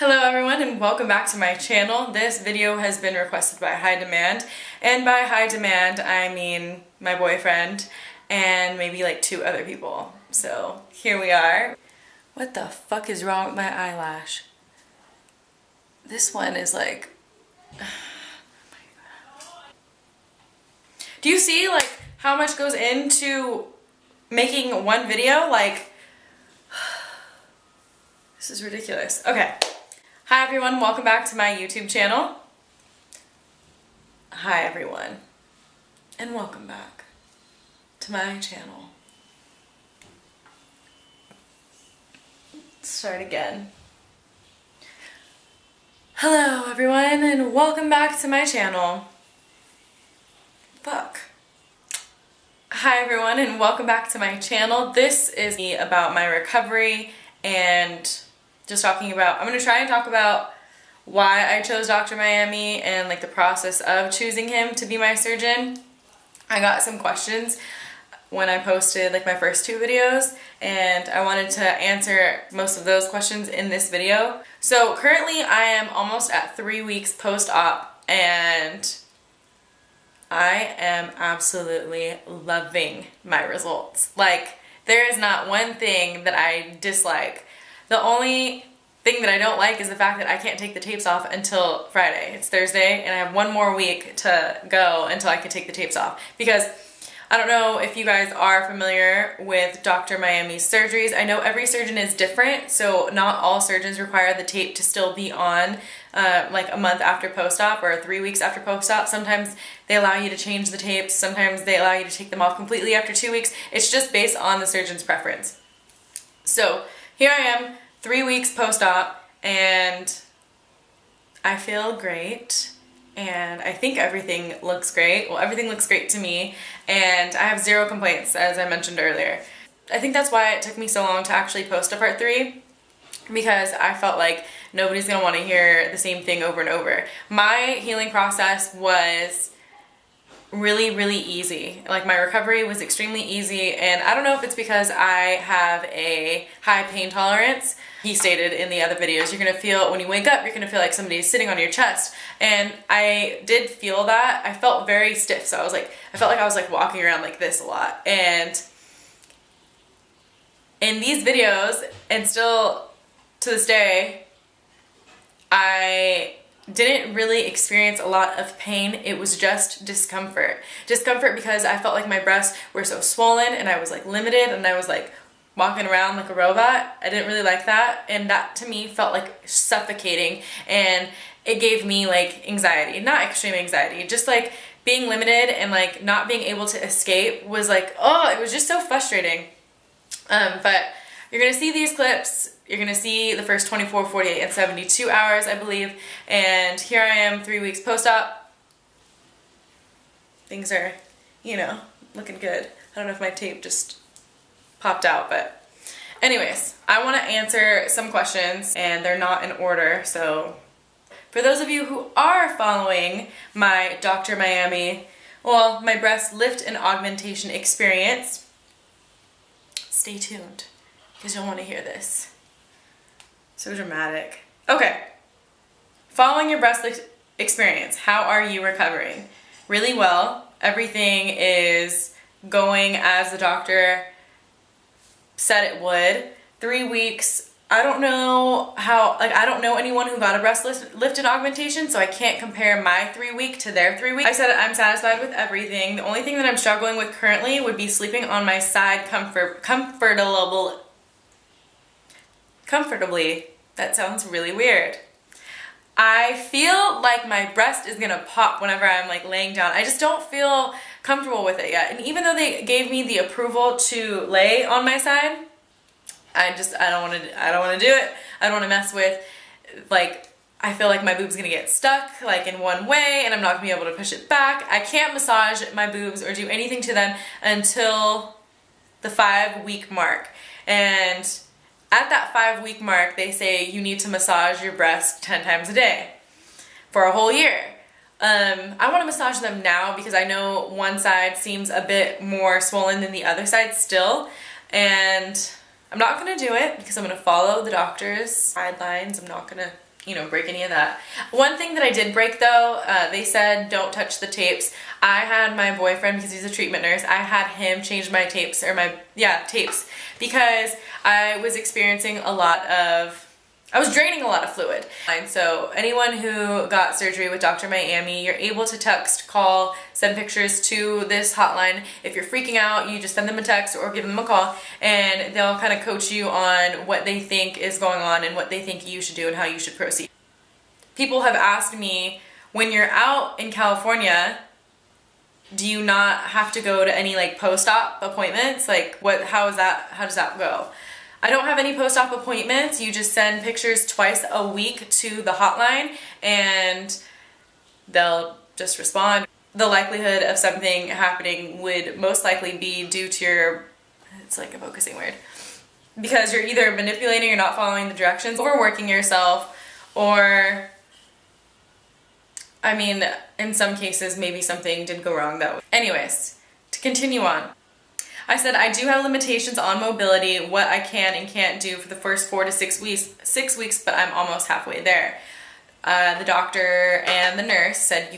Hello everyone and welcome back to my channel. This video has been requested by high demand, and by high demand I mean my boyfriend and maybe like 2 other people. So here we are. What the fuck is wrong with my eyelash? This one is like... Do you see like how much goes into making one video? Like, this is ridiculous. Okay. Hi everyone, welcome back to my YouTube channel. Hi everyone, and welcome back to my channel. Let's start again. Hello everyone, and welcome back to my channel. Fuck. Hi everyone, and welcome back to my channel. This is me about my recovery and just talking about, I'm going to try and talk about why I chose Dr. Miami and like the process of choosing him to be my surgeon. I got some questions when I posted like my first 2 videos, and I wanted to answer most of those questions in this video. So currently I am almost at 3 weeks post-op, and I am absolutely loving my results. Like, there is not one thing that I dislike. The only thing that I don't like is the fact that I can't take the tapes off until Friday. It's Thursday and I have 1 more week to go until I can take the tapes off. Because I don't know if you guys are familiar with Dr. Miami's surgeries. I know every surgeon is different, so not all surgeons require the tape to still be on like a month after post-op or 3 weeks after post-op. Sometimes they allow you to change the tapes. Sometimes they allow you to take them off completely after 2 weeks. It's just based on the surgeon's preference. So here I am, 3 weeks post-op, and I feel great, and I think everything looks great. Well, everything looks great to me, and I have 0 complaints, as I mentioned earlier. I think that's why it took me so long to actually post a part 3, because I felt like nobody's gonna want to hear the same thing over and over. My healing process was really easy. Like, my recovery was extremely easy, and I don't know if it's because I have a high pain tolerance. He stated in the other videos, you're gonna feel, when you wake up, you're gonna feel like somebody's sitting on your chest. And I did feel that. I felt very stiff, so I felt like I was like walking around like this a lot. And in these videos, and still to this day, I didn't really experience a lot of pain. It was just discomfort. Discomfort because I felt like my breasts were so swollen and I was like limited, and I was like walking around like a robot. I didn't really like that, and that to me felt like suffocating, and it gave me like anxiety. Not extreme anxiety, just like being limited and like not being able to escape was like, oh, it was just so frustrating. But you're gonna see these clips. You're gonna see the first 24, 48, and 72 hours, I believe. And here I am, 3 weeks post-op. Things are, you know, looking good. I don't know if my tape just popped out, but anyways, I want to answer some questions, and they're not in order. So for those of you who are following my Dr. Miami, well, my breast lift and augmentation experience, stay tuned because you'll want to hear this. So dramatic. Okay. Following your breast lift experience, how are you recovering? Really well. Everything is going as the doctor said it would. 3 weeks. I don't know how, like, I don't know anyone who got a breast lift and augmentation, so I can't compare my 3 week to their 3 week. I said I'm satisfied with everything. The only thing that I'm struggling with currently would be sleeping on my side comfortably. That sounds really weird. I feel like my breast is gonna pop whenever I'm like laying down. I just don't feel comfortable with it yet. And even though they gave me the approval to lay on my side, I don't want to do it. I don't want to mess with, like, I feel like my boob's gonna get stuck like in one way, and I'm not gonna be able to push it back. I can't massage my boobs or do anything to them until the 5 week mark. And at that 5 week mark, they say you need to massage your breast 10 times a day for a whole year. I want to massage them now because I know one side seems a bit more swollen than the other side still, and I'm not going to do it because I'm going to follow the doctor's guidelines. I'm not going to you know, break any of that. One thing that I did break though, they said don't touch the tapes. I had my boyfriend, because he's a treatment nurse, I had him change my tapes, or tapes, because I was experiencing I was draining a lot of fluid. And so anyone who got surgery with Dr. Miami, you're able to text, call, send pictures to this hotline. If you're freaking out, you just send them a text or give them a call, and they'll kind of coach you on what they think is going on and what they think you should do and how you should proceed. People have asked me, when you're out in California, do you not have to go to any like post-op appointments? Like how does that go? I don't have any post-op appointments. You just send pictures twice a week to the hotline and they'll just respond. The likelihood of something happening would most likely be due to it's like a focusing word, because you're either manipulating or not following the directions, overworking yourself, or, I mean, in some cases, maybe something did go wrong though. Anyways, to continue on. I said I do have limitations on mobility, what I can and can't do for the first 4 to 6 weeks, but I'm almost halfway there. The doctor and the nurse said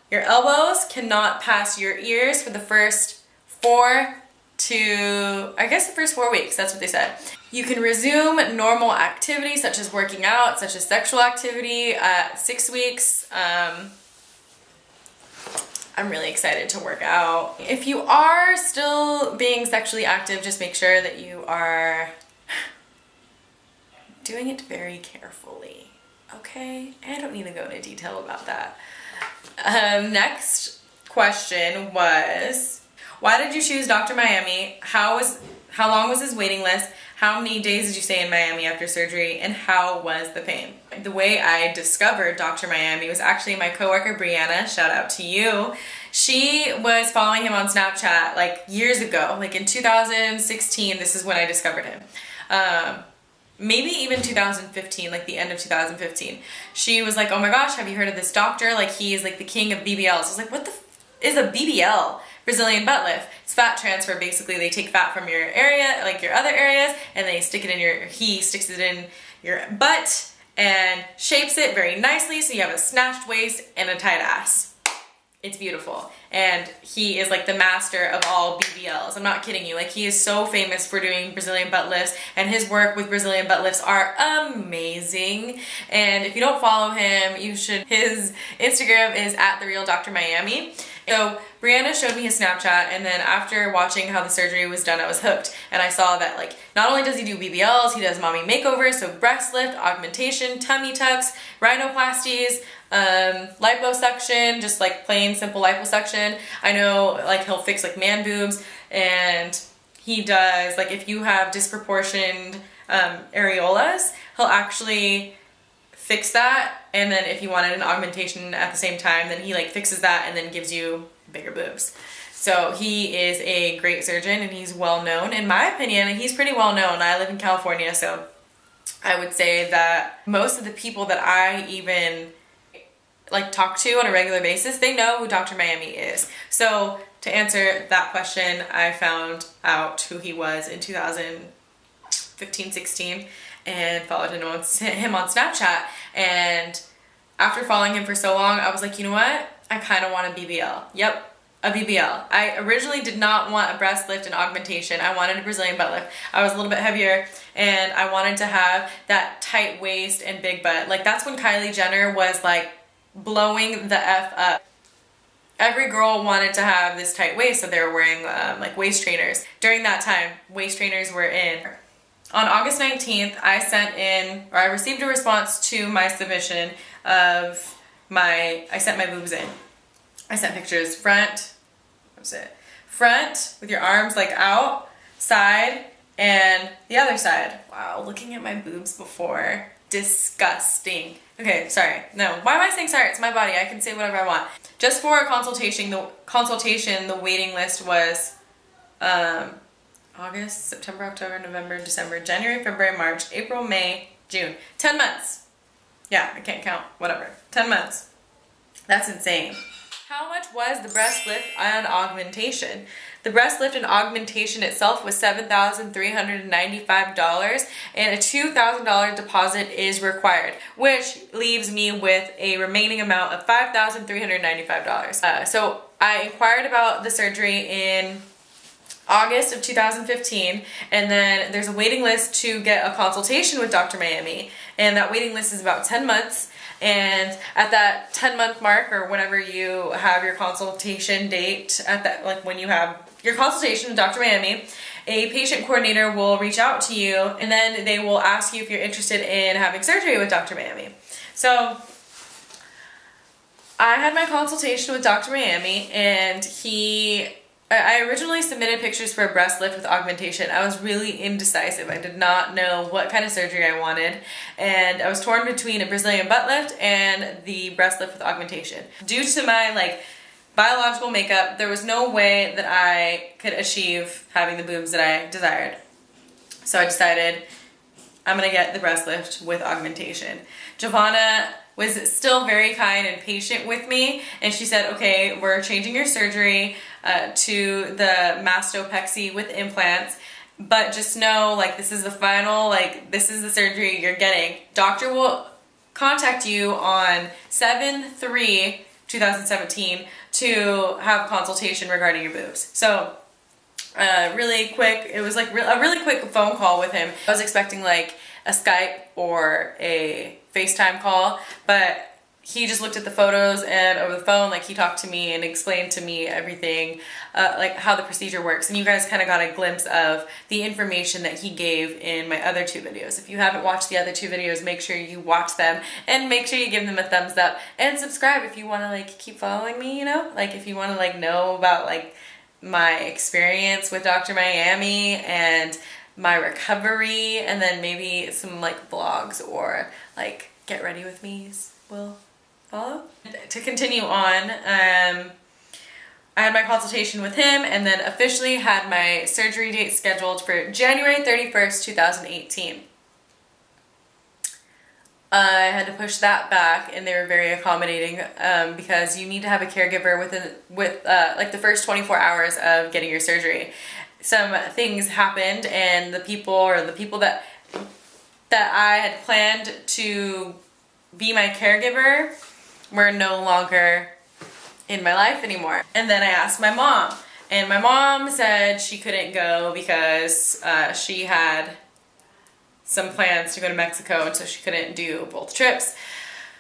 your elbows cannot pass your ears for the first 4 weeks, that's what they said. You can resume normal activity such as working out, such as sexual activity at 6 weeks. I'm really excited to work out. If you are still being sexually active, just make sure that you are doing it very carefully, okay? I don't need to go into detail about that. Next question was, why did you choose Dr. Miami? How long was his waiting list? How many days did you stay in Miami after surgery, and how was the pain? The way I discovered Dr. Miami was actually my coworker Brianna, shout out to you. She was following him on Snapchat like years ago, like in 2016, this is when I discovered him. Maybe even 2015, like the end of 2015. She was like, oh my gosh, have you heard of this doctor? Like he is like the king of BBLs. I was like, what the is a BBL? Brazilian butt lift. It's fat transfer. Basically, they take fat from your area, like your other areas, and he sticks it in your butt and shapes it very nicely so you have a snatched waist and a tight ass. It's beautiful. And he is like the master of all BBLs. I'm not kidding you. Like he is so famous for doing Brazilian butt lifts, and his work with Brazilian butt lifts are amazing. And if you don't follow him, you should. His Instagram is @TheRealDrMiami. So Brianna showed me his Snapchat, and then after watching how the surgery was done, I was hooked. And I saw that like not only does he do BBLs, he does mommy makeovers, so breast lift, augmentation, tummy tucks, rhinoplasties, liposuction, just like plain simple liposuction. I know like he'll fix like man boobs, and he does like if you have disproportioned areolas, he'll actually fix that, and then if you wanted an augmentation at the same time, then he like fixes that and then gives you bigger boobs. So he is a great surgeon, and he's well known. In my opinion, he's pretty well known. I live in California, so I would say that most of the people that I even like talk to on a regular basis, they know who Dr. Miami is. So to answer that question, I found out who he was in 2015-16 and followed him on Snapchat. And after following him for so long, I was like, you know what? I kind of want a BBL. Yep, a BBL. I originally did not want a breast lift and augmentation. I wanted a Brazilian butt lift. I was a little bit heavier, and I wanted to have that tight waist and big butt. Like that's when Kylie Jenner was like blowing the F up. Every girl wanted to have this tight waist, so they were wearing like waist trainers. During that time, waist trainers were in. On August 19th, I received a response to my submission of I sent my boobs in. I sent pictures front with your arms like out, side, and the other side. Wow, looking at my boobs before, disgusting. Okay, sorry, no, why am I saying sorry? It's my body, I can say whatever I want. Just for a consultation, the waiting list was August, September, October, November, December, January, February, March, April, May, June. 10 months. Yeah, I can't count, whatever. 10 months. That's insane. How much was the breast lift and augmentation? The breast lift and augmentation itself was $7,395, and a $2,000 deposit is required, which leaves me with a remaining amount of $5,395. So I inquired about the surgery in August of 2015, and then there's a waiting list to get a consultation with Dr. Miami, and that waiting list is about 10 months. And at that 10-month mark, or whenever you have your consultation date, at that, like when you have your consultation with Dr. Miami, a patient coordinator will reach out to you, and then they will ask you if you're interested in having surgery with Dr. Miami. So I had my consultation with Dr. Miami, and I originally submitted pictures for a breast lift with augmentation. I was really indecisive. I did not know what kind of surgery I wanted, and I was torn between a Brazilian butt lift and the breast lift with augmentation. Due to my biological makeup, there was no way that I could achieve having the boobs that I desired. So I decided I'm gonna get the breast lift with augmentation. Giovanna was still very kind and patient with me, and she said, okay, we're changing your surgery to the Mastopexy with implants, but just know, this is the final, this is the surgery you're getting. Doctor will contact you on 7/3/2017 to have a consultation regarding your boobs. So really quick, it was a really quick phone call with him. I was expecting a Skype or a FaceTime call, but he just looked at the photos, and over the phone, he talked to me and explained to me everything, how the procedure works. And you guys kind of got a glimpse of the information that he gave in my other two videos. If you haven't watched the other two videos, make sure you watch them, and make sure you give them a thumbs up, and subscribe if you want to keep following me, if you want to know about my experience with Dr. Miami and my recovery, and then maybe some vlogs or get ready with me's will follow. To continue on, I had my consultation with him, and then officially had my surgery date scheduled for January 31st, 2018. I had to push that back, and they were very accommodating because you need to have a caregiver with the first 24 hours of getting your surgery. Some things happened, and the people that I had planned to be my caregiver were no longer in my life anymore. And then I asked my mom, and my mom said she couldn't go because she had some plans to go to Mexico, and so she couldn't do both trips.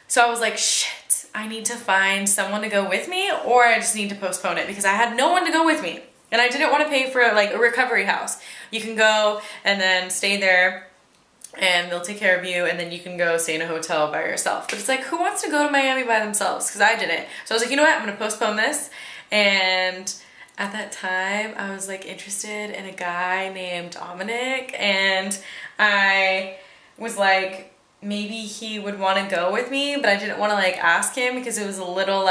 So I was like, shit, I need to find someone to go with me, or I just need to postpone it, because I had no one to go with me. And I didn't want to pay for a recovery house. You can go and then stay there, and they'll take care of you, and then you can go stay in a hotel by yourself. But it's who wants to go to Miami by themselves? Because I didn't. So I was like, you know what, I'm going to postpone this. And at that time, I was interested in a guy named Dominic, and I was maybe he would want to go with me, but I didn't want to ask him, because it was a little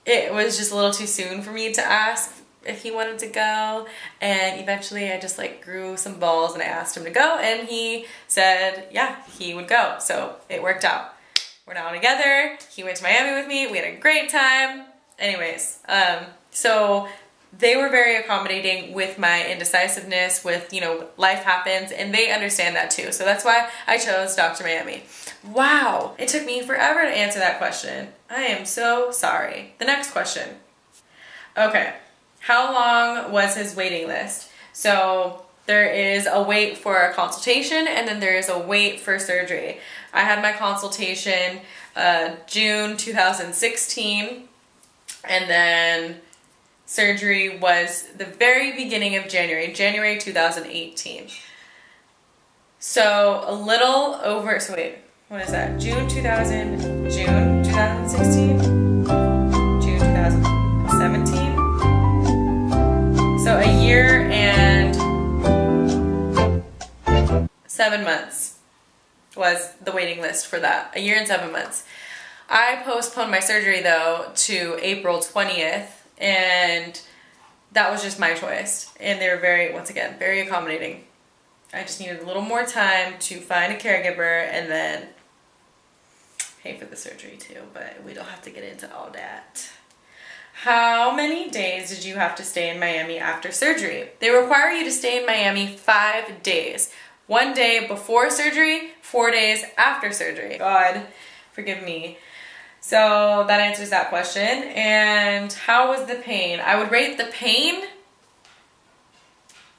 it was just a little too soon for me to ask if he wanted to go. And eventually I just grew some balls, and I asked him to go, and he said yeah, he would go. So it worked out. We're now together. He went to Miami with me. We had a great time. Anyways, so they were very accommodating with my indecisiveness, with, life happens, and they understand that too. So that's why I chose Dr. Miami. Wow, it took me forever to answer that question. I am so sorry. The next question. Okay, how long was his waiting list? So there is a wait for a consultation, and then there is a wait for surgery. I had my consultation June 2016, and then surgery was the very beginning of January 2018. So a little over, so wait, what is that? June 2016? June 2017? So a year and 7 months was the waiting list for that. A year and 7 months. I postponed my surgery though to April 20th, and that was just my choice. And they were very, once again, very accommodating. I just needed a little more time to find a caregiver and then pay for the surgery too, but we don't have to get into all that. How many days did you have to stay in Miami after surgery? They require you to stay in Miami 5 days. 1 day before surgery, 4 days after surgery. God, forgive me. So that answers that question. And how was the pain? I would rate the pain.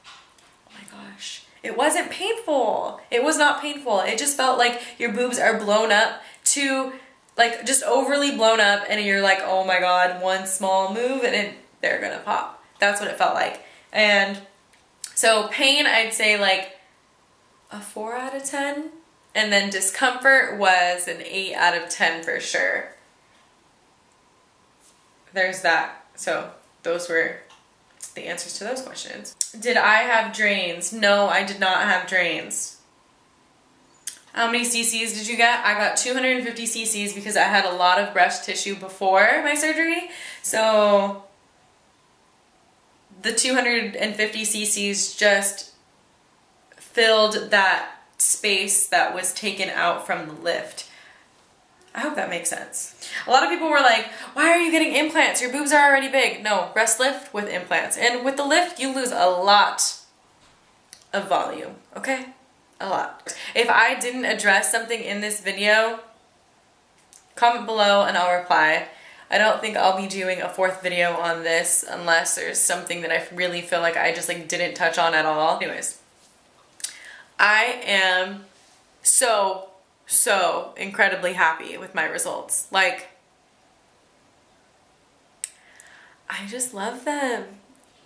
Oh my gosh. It wasn't painful. It was not painful. It just felt like your boobs are blown up to, like, just overly blown up, and you're like, oh my God, one small move and they're gonna pop. That's what it felt like. And so pain, I'd say like a 4 out of 10. And then discomfort was an 8 out of 10 for sure. There's that. So those were the answers to those questions. Did I have drains? No, I did not have drains. How many cc's did you get? I got 250 cc's because I had a lot of breast tissue before my surgery. So the 250 cc's just filled that space that was taken out from the lift. I hope that makes sense. A lot of people were like, why are you getting implants? Your boobs are already big. No, breast lift with implants. And with the lift, you lose a lot of volume, okay? A lot. If I didn't address something in this video, comment below and I'll reply. I don't think I'll be doing a 4th video on this unless there's something that I really feel like I just like didn't touch on at all. Anyways, I am so incredibly happy with my results. Like, I just love them.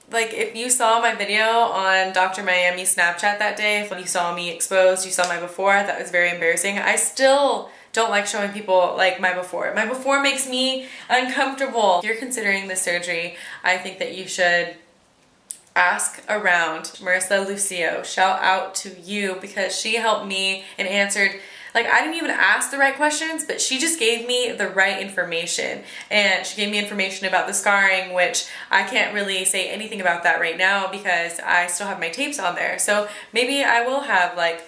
Like, if you saw my video on Dr. Miami Snapchat that day, if you saw me exposed, you saw my before, that was very embarrassing. I still don't like showing people like my before. My before makes me uncomfortable. If you're considering the surgery, I think that you should ask around. Marissa Lucio, shout out to you because she helped me and answered, like, I didn't even ask the right questions, but she just gave me the right information. And she gave me information about the scarring, which I can't really say anything about that right now because I still have my tapes on there. So maybe I will have like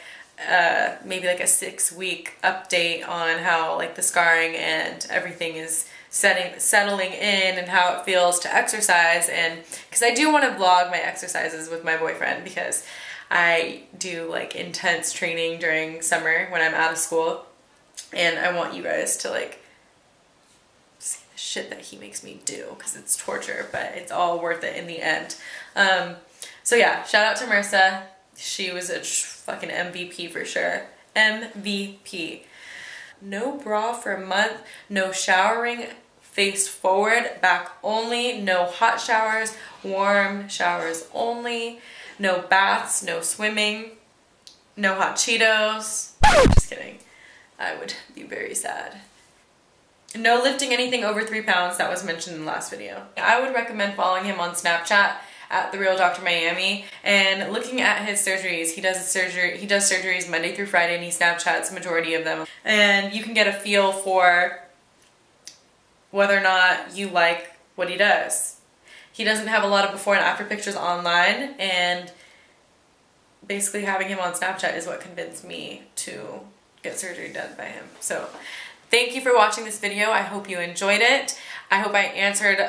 maybe like a 6-week update on how like the scarring and everything is settling in and how it feels to exercise. And because I do want to vlog my exercises with my boyfriend because I do like intense training during summer when I'm out of school, and I want you guys to like see the shit that he makes me do because it's torture, but it's all worth it in the end. So yeah, shout out to Marissa. She was a fucking MVP for sure. MVP. No bra for a month, no showering face forward, back only, no hot showers, warm showers only, no baths, no swimming, no hot Cheetos. Just kidding. I would be very sad. No lifting anything over 3 pounds, that was mentioned in the last video. I would recommend following him on Snapchat at The Real Dr. Miami and looking at his surgeries. He does surgeries Monday through Friday, and he Snapchats majority of them. And you can get a feel for whether or not you like what he does. He doesn't have a lot of before and after pictures online, and basically having him on Snapchat is what convinced me to get surgery done by him. So thank you for watching this video. I hope you enjoyed it. I hope I answered,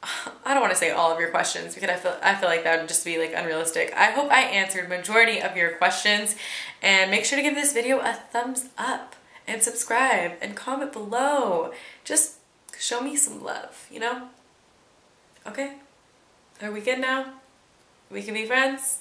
I don't want to say all of your questions because I feel like that would just be like unrealistic. I hope I answered majority of your questions, and make sure to give this video a thumbs up and subscribe and comment below. Just show me some love, you know? Okay? Are we good now? We can be friends?